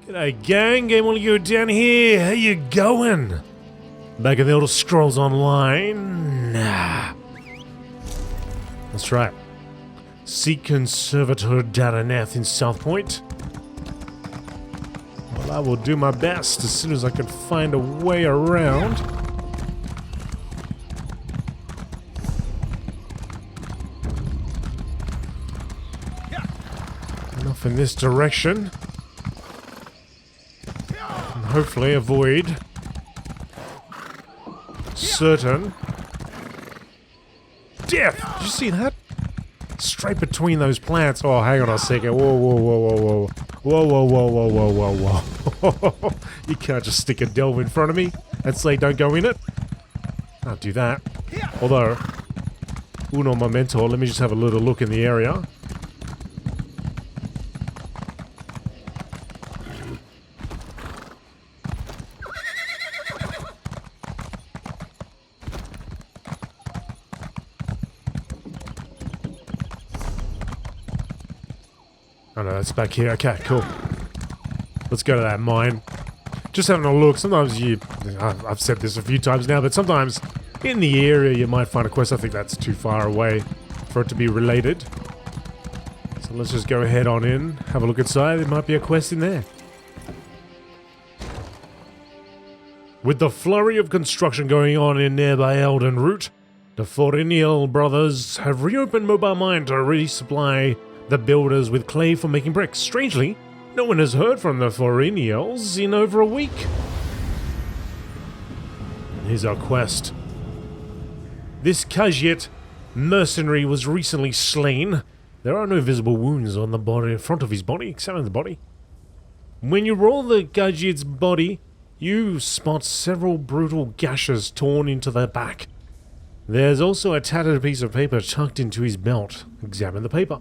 G'day gang, GameolioDan here, how you going? Back in the Elder Scrolls Online. That's right. Seek Conservator Daraneth in South Point. Well, I will do my best as soon as I can find a way around. Enough in this direction. And hopefully avoid certain death. Did you see that? Straight between those plants. Oh, hang on a second. Whoa, whoa, whoa, whoa, whoa. Whoa, whoa, whoa, whoa, whoa, whoa, whoa. You can't just stick a delve in front of me and say don't go in it. Can't do that. Although, uno momento, let me just have a little look in the area. Oh no, that's back here. Okay, cool. Let's go to that mine. Just having a look. Sometimes I've said this a few times now, but sometimes in the area you might find a quest. I think that's too far away for it to be related. So let's just go ahead on in, have a look inside. There might be a quest in there. With the flurry of construction going on in nearby Elden Root, the Foriniel brothers have reopened Mobile Mine to resupply the builders with clay for making bricks. Strangely, no one has heard from the Foriniels in over a week. Here's our quest. This Khajiit mercenary was recently slain. There are no visible wounds on the body, front of his body. Examine the body. When you roll the Khajiit's body, you spot several brutal gashes torn into the back. There's also a tattered piece of paper tucked into his belt. Examine the paper.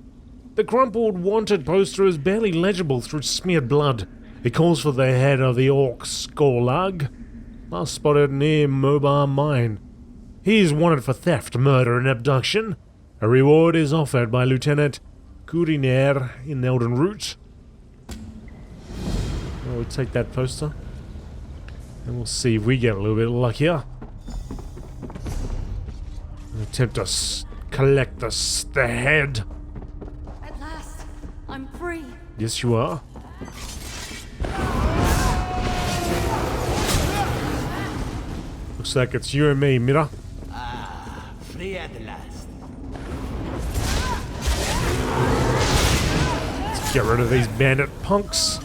The crumpled wanted poster is barely legible through smeared blood. It calls for the head of the orc Skorlag, last spotted near Mobile Mine. He is wanted for theft, murder, and abduction. A reward is offered by Lieutenant Kuriner in Elden Root. We'll take that poster. And we'll see if we get a little bit luckier. Attempt to collect the head. I'm free. Yes, you are. Looks like it's you and me, Mira. Ah, free at last. Let's get rid of these bandit punks.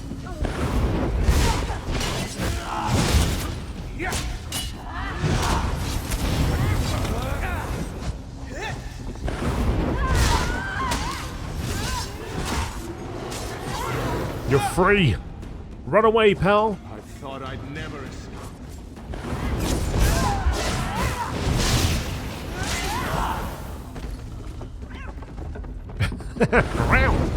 You're free! Run away, pal! I thought I'd never escape. Around!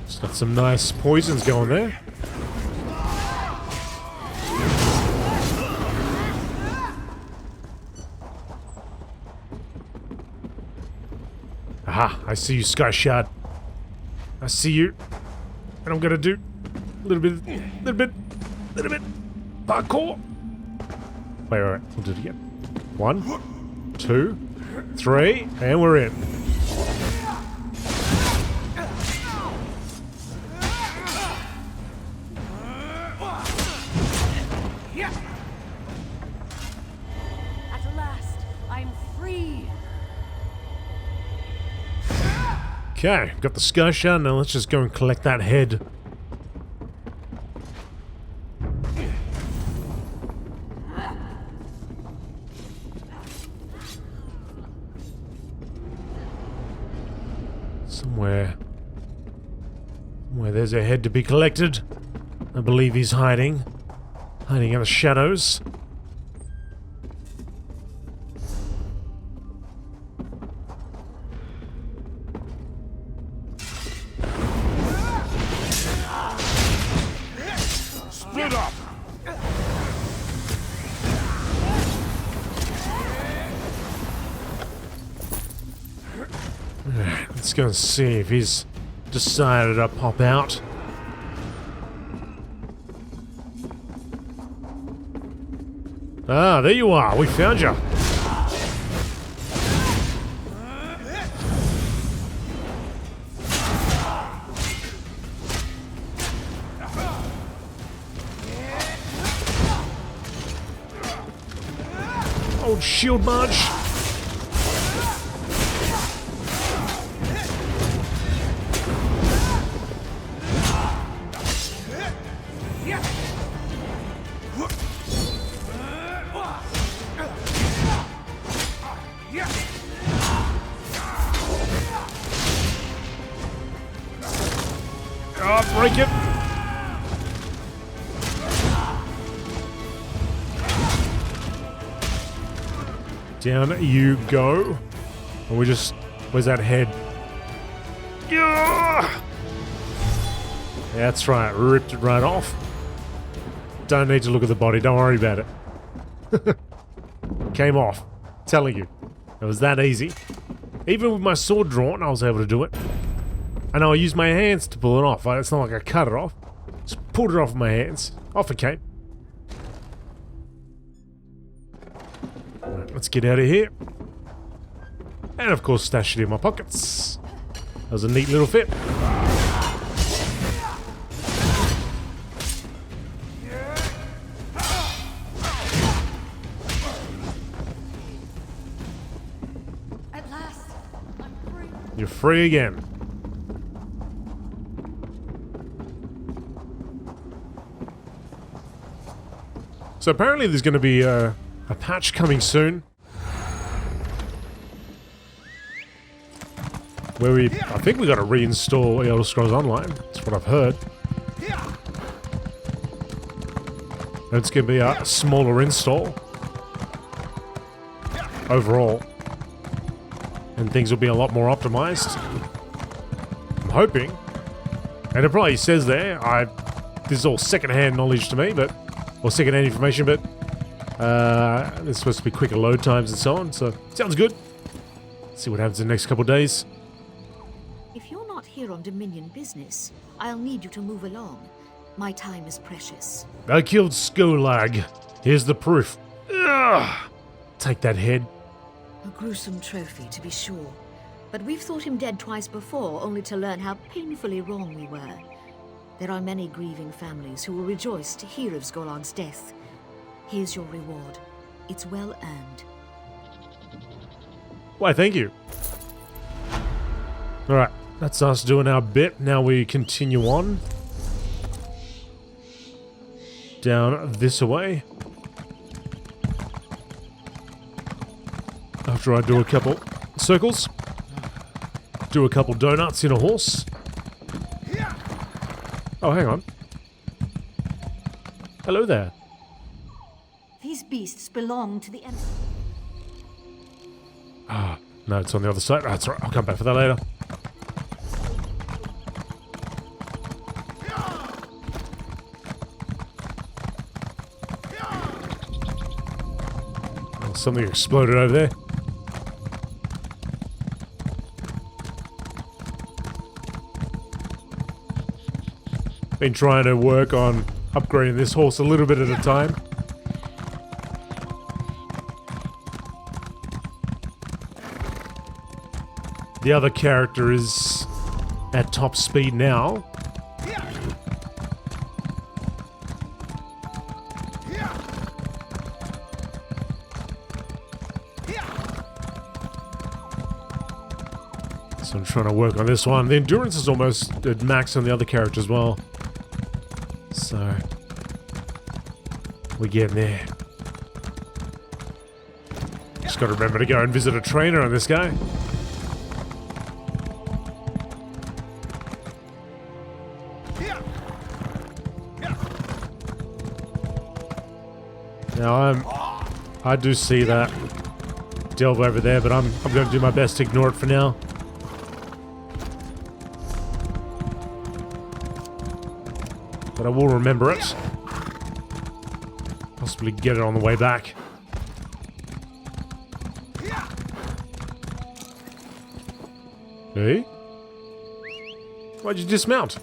It's got some nice poisons going there. Aha, I see you, Sky Shard. I see you. And I'm gonna do a little bit parkour. Wait, we'll do it again. 1, 2, 3, and we're in. At last, I'm free. Okay, got the Sky Shard. Now let's just go and collect that head. Somewhere there's a head to be collected. I believe he's hiding in the shadows. Split up! Let's go and see if he's decided to pop out. Ah, there you are. We found you. Old shield march. Oh, break it. Down you go. And we just... Where's that head? Yeah! That's right, ripped it right off. Don't need to look at the body, don't worry about it. Came off. Telling you. It was that easy. Even with my sword drawn, I was able to do it. And I used my hands to pull it off. It's not like I cut it off. Just pulled it off with my hands. Off it came. Alright, let's get out of here. And of course stash it in my pockets. That was a neat little fit. At last, I'm free. You're free again. So apparently there's going to be a patch coming soon. Where I think we got to reinstall Elder Scrolls Online. That's what I've heard. And it's going to be a smaller install. Overall. And things will be a lot more optimized. I'm hoping. And it probably says there, this is all second-hand knowledge to me, but... Or second-hand information, but there's supposed to be quicker load times and so on, so sounds good. See what happens in the next couple of days. If you're not here on Dominion business, I'll need you to move along. My time is precious. I killed Skolag. Here's the proof. Ugh. Take that head. A gruesome trophy, to be sure. But we've thought him dead twice before, only to learn how painfully wrong we were. There are many grieving families who will rejoice to hear of Skolag's death. Here's your reward. It's well earned. Why, thank you. Alright, that's us doing our bit. Now we continue on. Down this way. After I do a couple circles. Do a couple donuts in a horse. Oh, hang on. Hello there. These beasts belong to the Emperor. Ah, no, it's on the other side. That's right, I'll come back for that later. Oh, something exploded over there. Been trying to work on upgrading this horse a little bit at a time. The other character is at top speed now. So I'm trying to work on this one. The endurance is almost at max on the other character as well. So we're getting there. Just got to remember to go and visit a trainer on this guy. Now I do see that delve over there, but I'm going to do my best to ignore it for now. But I will remember it. Possibly get it on the way back. Hey? Why'd you dismount?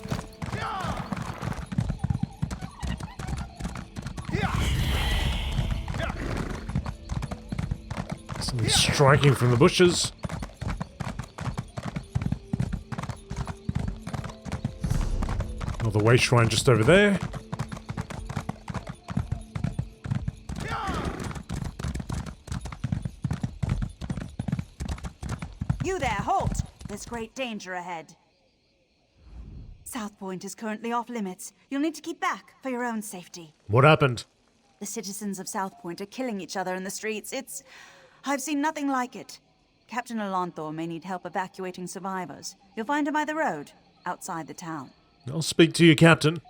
Something striking from the bushes. Oh, the way shrine just over there. You there, halt! There's great danger ahead. South Point is currently off limits. You'll need to keep back for your own safety. What happened? The citizens of South Point are killing each other in the streets. I've seen nothing like it. Captain Alonthor may need help evacuating survivors. You'll find him by the road, outside the town. I'll speak to you, Captain.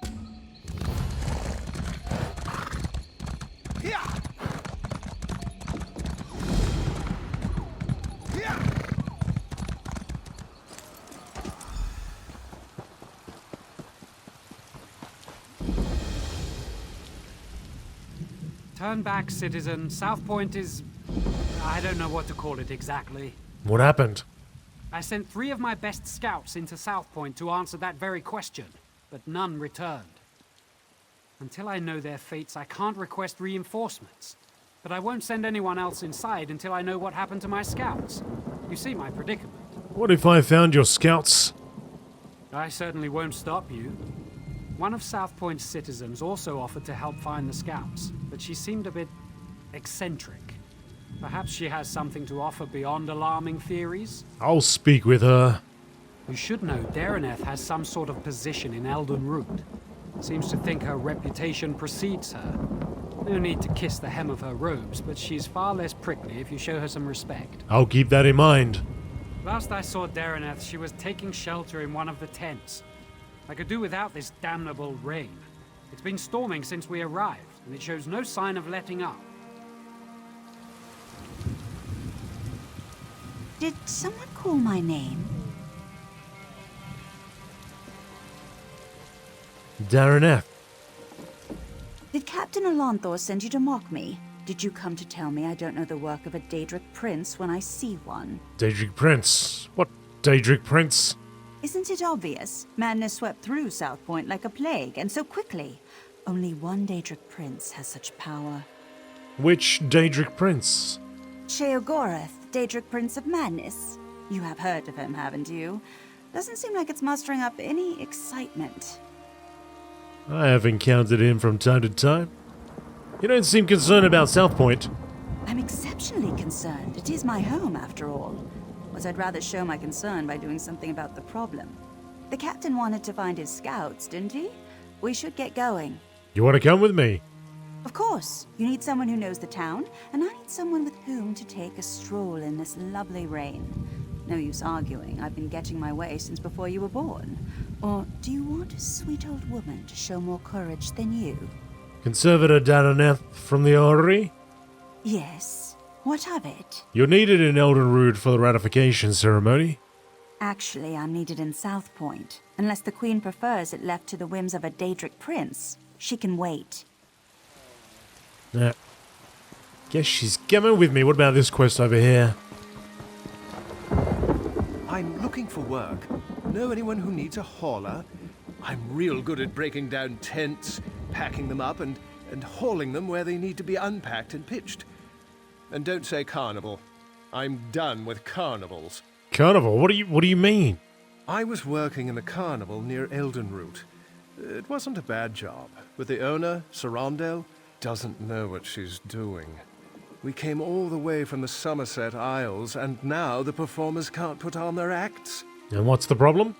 Turn back, citizen. South Point is... I don't know what to call it exactly. What happened? I sent 3 of my best scouts into South Point to answer that very question, but none returned. Until I know their fates, I can't request reinforcements. But I won't send anyone else inside until I know what happened to my scouts. You see my predicament. What if I found your scouts? I certainly won't stop you. One of South Point's citizens also offered to help find the scouts, but she seemed a bit eccentric. Perhaps she has something to offer beyond alarming theories? I'll speak with her. You should know Dareneth has some sort of position in Elden Root. Seems to think her reputation precedes her. No need to kiss the hem of her robes, but she's far less prickly if you show her some respect. I'll keep that in mind. Last I saw Dareneth, she was taking shelter in one of the tents. I could do without this damnable rain. It's been storming since we arrived, and it shows no sign of letting up. Did someone call my name? Dareneth. Did Captain Alonthor send you to mock me? Did you come to tell me I don't know the work of a Daedric prince when I see one? Daedric Prince? What Daedric Prince? Isn't it obvious? Madness swept through South Point like a plague, and so quickly. Only one Daedric prince has such power. Which Daedric Prince? Sheogorath, Daedric Prince of Madness. You have heard of him, haven't you? Doesn't seem like it's mustering up any excitement. I have encountered him from time to time. You don't seem concerned about South Point. I'm exceptionally concerned. It is my home, after all. Was I'd rather show my concern by doing something about the problem. The captain wanted to find his scouts, didn't he? We should get going. You want to come with me? Of course. You need someone who knows the town, and I need someone with whom to take a stroll in this lovely rain. No use arguing. I've been getting my way since before you were born. Or do you want a sweet old woman to show more courage than you? Conservator Dareneth from the Orrery? Yes. What of it? You're needed in Elden Root for the ratification ceremony. Actually, I'm needed in South Point. Unless the Queen prefers it left to the whims of a Daedric prince. She can wait. Guess she's coming with me. What about this quest over here? I'm looking for work. Know anyone who needs a hauler? I'm real good at breaking down tents, packing them up, and hauling them where they need to be unpacked and pitched. And don't say carnival. I'm done with carnivals. Carnival? What do you mean? I was working in a carnival near Elden Root. It wasn't a bad job, but the owner, Sarandel, doesn't know what she's doing. We came all the way from the Somerset Isles, and now the performers can't put on their acts. And what's the problem?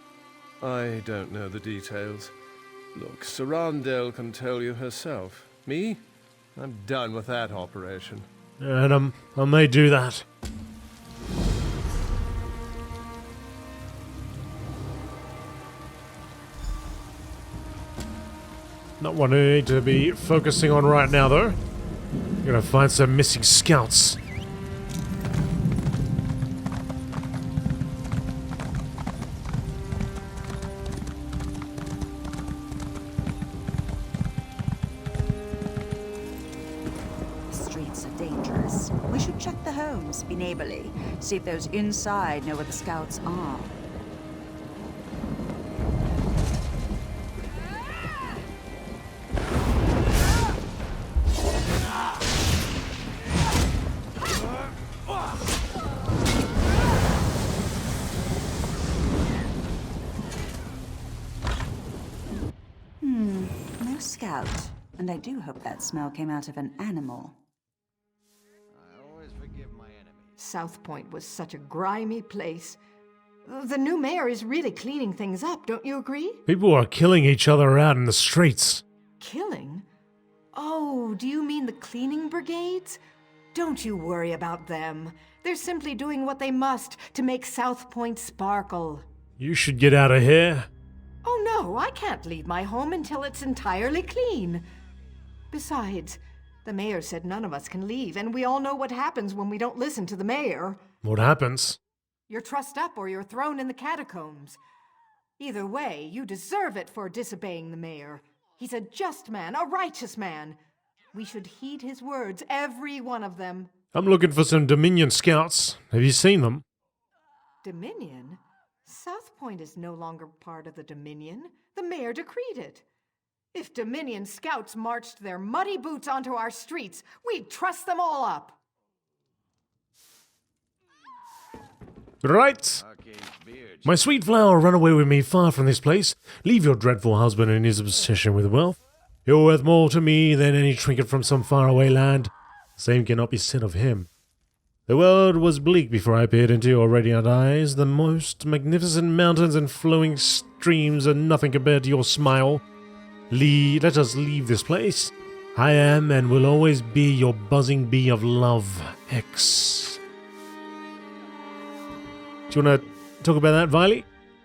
I don't know the details. Look, Sarandel can tell you herself. Me? I'm done with that operation. And I may do that. Not what I need to be focusing on right now, though. I'm gonna find some missing scouts. The streets are dangerous. We should check the homes, be neighborly. See if those inside know where the scouts are. scout, and I do hope that smell came out of an animal. I always forgive my enemies. South Point was such a grimy place. The new mayor is really cleaning things up, don't you agree? People are killing each other out in the streets. Killing? Oh, do you mean the cleaning brigades? Don't you worry about them. They're simply doing what they must to make South Point sparkle. You should get out of here. Oh no, I can't leave my home until it's entirely clean. Besides, the mayor said none of us can leave, and we all know what happens when we don't listen to the mayor. What happens? You're trussed up or you're thrown in the catacombs. Either way, you deserve it for disobeying the mayor. He's a just man, a righteous man. We should heed his words, every one of them. I'm looking for some Dominion scouts. Have you seen them? Dominion? South Point is no longer part of the Dominion. The mayor decreed it. If Dominion scouts marched their muddy boots onto our streets, we'd truss them all up. Right. My sweet flower, run away with me far from this place. Leave your dreadful husband and his obsession with wealth. You're worth more to me than any trinket from some faraway land. Same cannot be said of him. The world was bleak before I peered into your radiant eyes. The most magnificent mountains and flowing streams are nothing compared to your smile. Let us leave this place. I am and will always be your buzzing bee of love, X. Do you want to talk about that, Viley?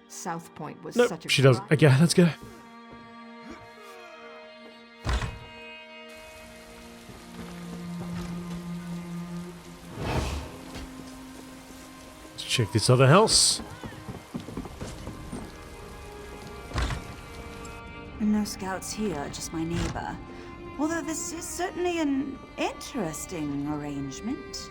South Point was No, such a she does. Okay, let's go. Let's check this other house. No scouts here, just my neighbor. Although this is certainly an interesting arrangement.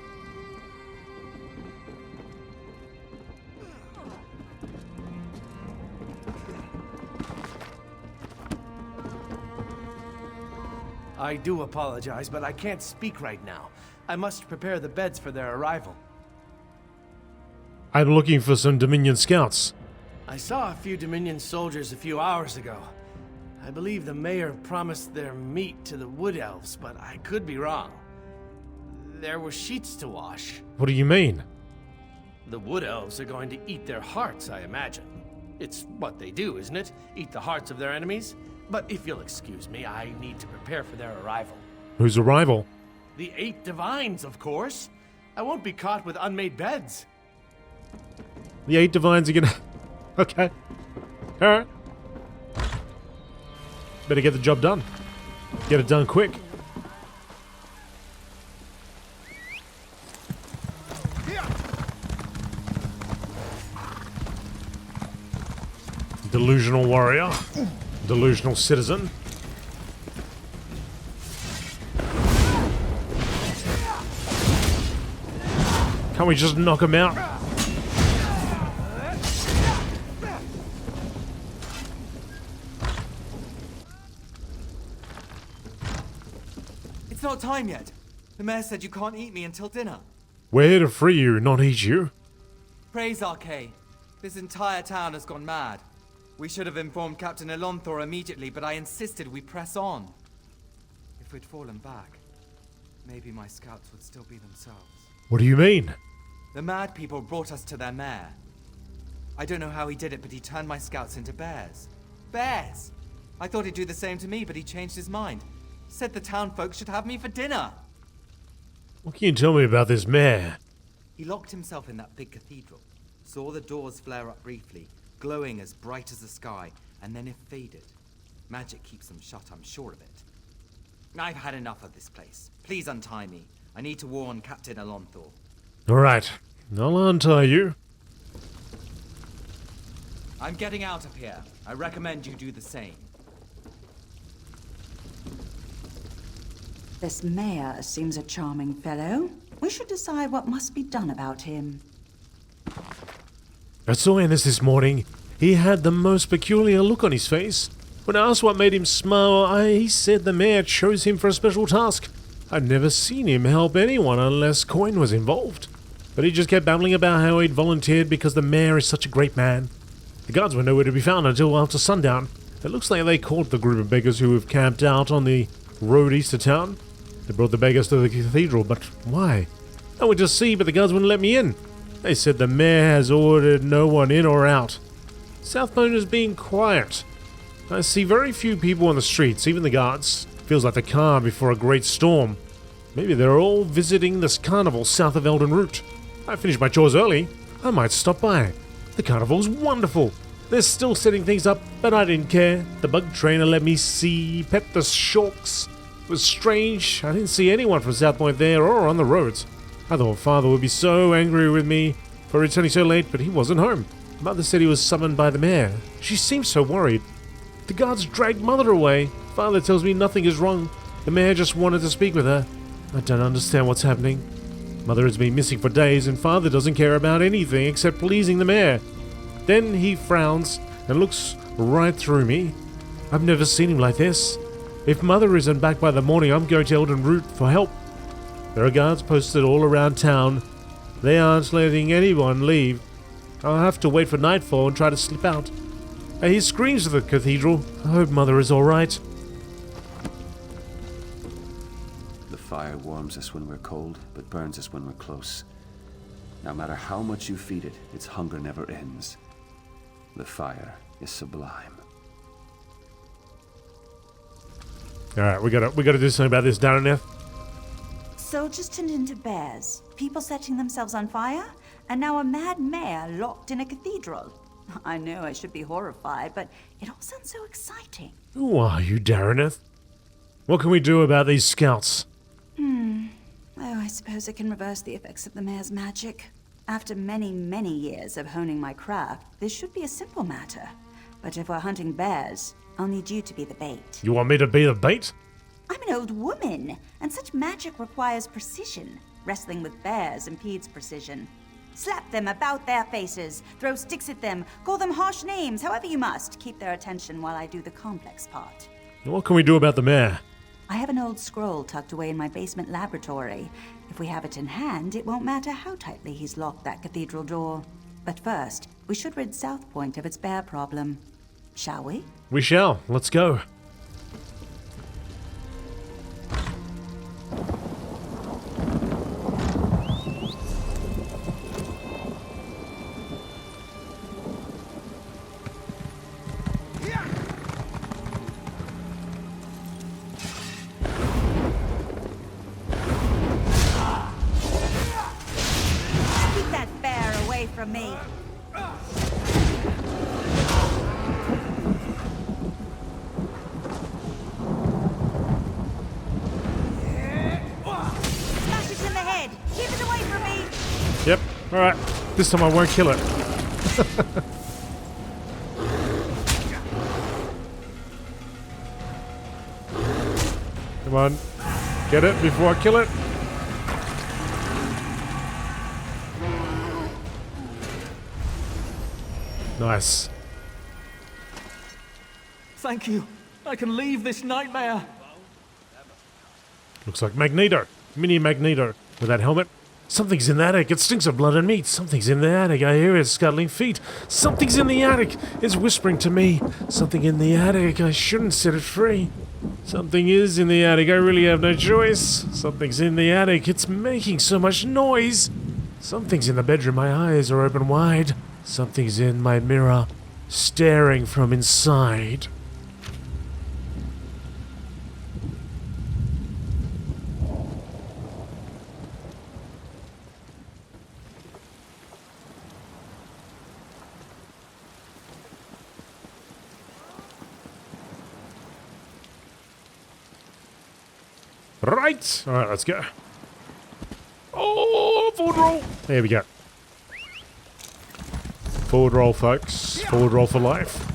I do apologize, but I can't speak right now. I must prepare the beds for their arrival. I'm looking for some Dominion scouts. I saw a few Dominion soldiers a few hours ago. I believe the mayor promised their meat to the Wood Elves, but I could be wrong. There were sheets to wash. What do you mean? The Wood Elves are going to eat their hearts, I imagine. It's what they do, isn't it? Eat the hearts of their enemies? But if you'll excuse me, I need to prepare for their arrival. Whose arrival? The 8 divines, of course. I won't be caught with unmade beds. The 8 divines are gonna... Okay. Alright. Better get the job done. Get it done quick. Delusional warrior. Delusional citizen. Can't we just knock him out? It's not time yet. The mayor said you can't eat me until dinner. We're here to free you, not eat you. Praise Arcade. This entire town has gone mad. We should have informed Captain Elonthor immediately, but I insisted we press on. If we'd fallen back, maybe my scouts would still be themselves. What do you mean? The mad people brought us to their mayor. I don't know how he did it, but he turned my scouts into bears. Bears! I thought he'd do the same to me, but he changed his mind. Said the town folks should have me for dinner. What can you tell me about this mayor? He locked himself in that big cathedral, saw the doors flare up briefly, glowing as bright as the sky, and then it faded. Magic keeps them shut, I'm sure of it. I've had enough of this place. Please untie me. I need to warn Captain Elonthor. Alright, I'll untie you. I'm getting out of here. I recommend you do the same. This mayor seems a charming fellow. We should decide what must be done about him. I saw Ennis this morning. He had the most peculiar look on his face. When asked what made him smile, he said the mayor chose him for a special task. I'd never seen him help anyone unless coin was involved. But he just kept babbling about how he'd volunteered because the mayor is such a great man. The guards were nowhere to be found until after sundown. It looks like they caught the group of beggars who have camped out on the road east of town. They brought the beggars to the cathedral, but why? I went to see, but the guards wouldn't let me in. They said the mayor has ordered no one in or out. Southpoint is being quiet. I see very few people on the streets, even the guards. Feels like the calm before a great storm. Maybe they're all visiting this carnival south of Elden Root. I finished my chores early. I might stop by. The carnival's wonderful. They're still setting things up, but I didn't care. The bug trainer let me pet the sharks. It was strange. I didn't see anyone from Southpoint there or on the roads. I thought Father would be so angry with me for returning so late, but he wasn't home. Mother said he was summoned by the mayor. She seemed so worried. The guards dragged Mother away. Father tells me nothing is wrong. The mayor just wanted to speak with her. I don't understand what's happening. Mother has been missing for days, and Father doesn't care about anything except pleasing the mayor. Then he frowns and looks right through me. I've never seen him like this. If Mother isn't back by the morning, I'm going to Elden Root for help. There are guards posted all around town. They aren't letting anyone leave. I'll have to wait for nightfall and try to slip out. I hear screams of the cathedral. I hope Mother is alright. The fire warms us when we're cold, but burns us when we're close. No matter how much you feed it, its hunger never ends. The fire is sublime. Alright, we gotta do something about this, Darren. So just turned into bears, people setting themselves on fire, and now a mad mayor locked in a cathedral. I know I should be horrified, but it all sounds so exciting. Who are you, Darren? What can we do about these scouts? Oh, I suppose I can reverse the effects of the mayor's magic. After many, many years of honing my craft, this should be a simple matter. But if we're hunting bears, I'll need you to be the bait. You want me to be the bait? I'm an old woman, and such magic requires precision. Wrestling with bears impedes precision. Slap them about their faces, throw sticks at them, call them harsh names, however you must. Keep their attention while I do the complex part. What can we do about the mayor? I have an old scroll tucked away in my basement laboratory. If we have it in hand, it won't matter how tightly he's locked that cathedral door. But first, we should rid Southpoint of its bear problem. Shall we? We shall. Let's go. Keep that bear away from me. Smash it in the head. Keep it away from me. Yep. Alright. This time I won't kill it. Come on. Get it before I kill it. Nice. Thank you. I can leave this nightmare. Looks like Magneto. Mini Magneto. With that helmet. Something's in the attic. It stinks of blood and meat. Something's in the attic. I hear its scuttling feet. Something's in the attic. It's whispering to me. Something in the attic. I shouldn't set it free. Something is in the attic. I really have no choice. Something's in the attic. It's making so much noise. Something's in the bedroom. My eyes are open wide. Something's in my mirror. Staring from inside. Right! Alright, let's go. Oh, forward roll! There we go. Forward roll, folks. Forward roll for life.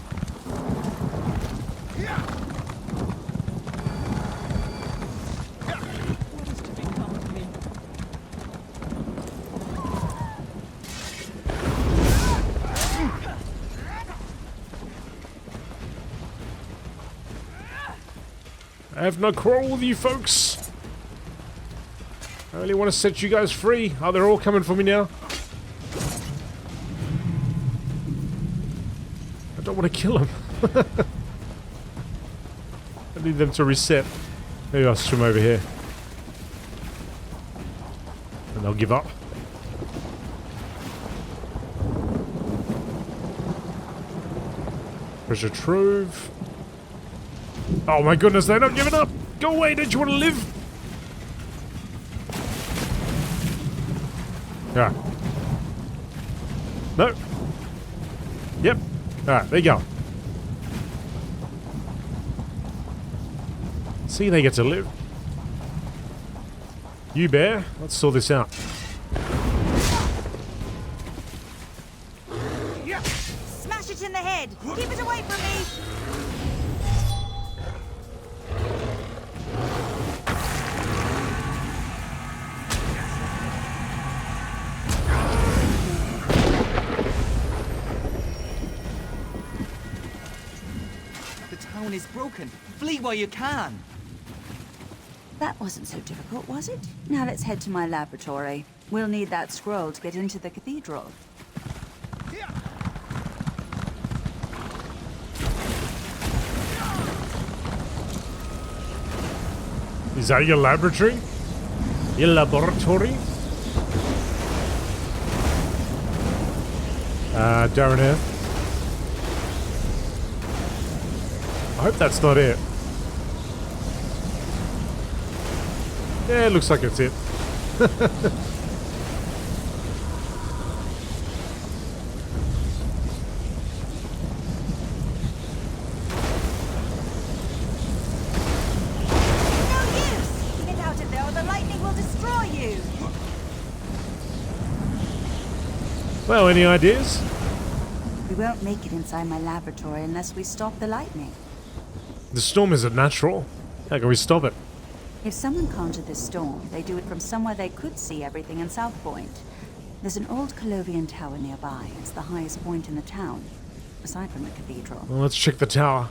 I have no quarrel with you folks. I really want to set you guys free. Oh, they're all coming for me now. I don't want to kill them. I need them to reset. Maybe I'll swim over here. And they'll give up. Treasure trove. Oh my goodness, they're not giving up! Go away, don't you want to live? Yeah. No. Yep. Alright, there you go. See, they get to live. You bear, let's sort this out. Smash it in the head! Keep it away from me! The town is broken. Flee while you can. That wasn't so difficult, was it? Now let's head to my laboratory. We'll need that scroll to get into the cathedral. Is that your laboratory? Your laboratory? Darren Earth. I hope that's not it. Yeah, it looks like it's it. Well, any ideas? We won't make it inside my laboratory unless we stop the lightning. The storm isn't natural. How can we stop it? If someone conjured this storm, they do it from somewhere they could see everything in South Point. There's an old Colovian tower nearby. It's the highest point in the town, aside from the cathedral. Well, let's check the tower.